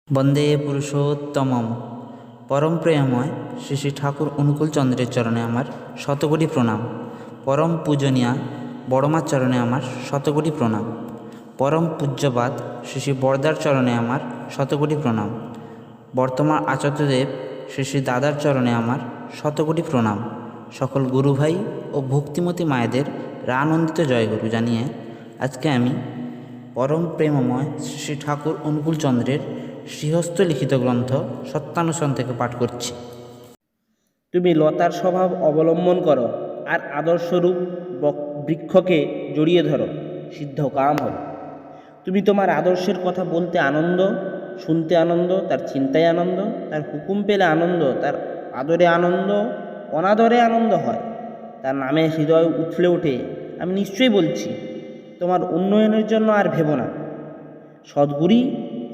বন্দে পুরুষোত্তমম। পরম প্রেমময় শ্রী শ্রী ঠাকুর অনুকূল চন্দ্রের চরণে আমার শতকোটি প্রণাম। পরম পূজনীয়া বড়মার চরণে আমার শতকোটি প্রণাম। পরম পূজ্যপাদ শ্রী শ্রী বরদার চরণে আমার শতকোটি প্রণাম। বর্তমান আচার্যদেব শ্রী শ্রী দাদার চরণে আমার শতকোটি প্রণাম। সকল গুরুভাই ও ভক্তিমতী মায়েদের রানন্দিত জয়গুরু জানিয়ে আজকে আমি পরম প্রেমময় শ্রী শ্রী ঠাকুর অনুকূল চন্দ্রের শ্রীহস্ত লিখিত গ্রন্থ সত্যানুসরণ থেকে পাঠ করছি। তুমি লতার স্বভাব অবলম্বন করো, আর আদর্শরূপ বৃক্ষকে জড়িয়ে ধরো, সিদ্ধ কাম হবে। তুমি তোমার আদর্শের কথা বলতে আনন্দ, শুনতে আনন্দ, তার চিন্তায় আনন্দ, তার হুকুম পেলে আনন্দ, তার আদরে আনন্দ, অনাদরে আনন্দ হয়, তার নামে হৃদয় উথলে ওঠে। আমি নিশ্চয়ই বলছি, তোমার উন্নয়নের জন্য আর ভেবো না। সদ্গুরী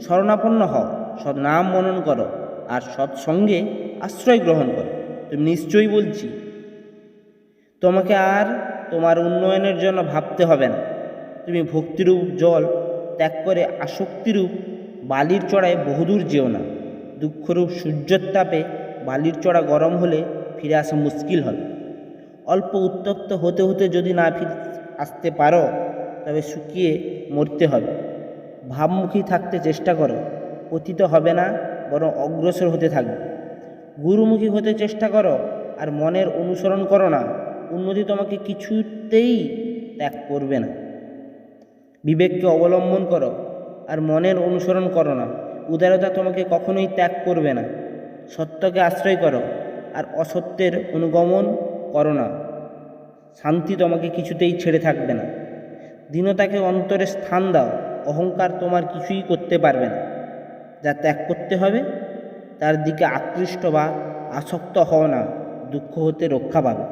শরণাপন্ন হও, সৎনাম মনন করো, আর সৎসঙ্গে আশ্রয় গ্রহণ করো। তুমি নিশ্চয়ই বলছি, তোমাকে আর তোমার উন্নয়নের জন্য ভাবতে হবে না। তুমি ভক্তিরূপ জল ত্যাগ করে আসক্তিরূপ বালির চড়ায় বহুদূর যেও না। দুঃখরূপ সূর্যের তাপে বালির চড়া গরম হলে ফিরে আসা মুশকিল হবে। অল্প উত্তপ্ত হতে হতে যদি না ফিরে আসতে পারো, তবে শুকিয়ে মরতে হবে। ভাবমুখী থাকতে চেষ্টা করো, পতিত হবে না, বরং অগ্রসর হতে থাকবে। গুরুমুখী হতে চেষ্টা করো, আর মনের অনুসরণ করো না। উন্নতি তোমাকে কিছুতেই ত্যাগ করবে না। বিবেককে অবলম্বন করো, আর মনের অনুসরণ করো না। উদারতা তোমাকে কখনোই ত্যাগ করবে না। সত্যকে আশ্রয় করো, আর অসত্যের অনুগমন করো না। শান্তি তোমাকে কিছুতেই ছেড়ে থাকবে না। দীনতাকে অন্তরে স্থান দাও। অহংকার তোমার কিছুই করতে পারবে না। যা ত্যাগ করতে হবে, তার দিকে আকৃষ্ট বা আসক্ত হও না, দুঃখ হতে রক্ষা পাবে।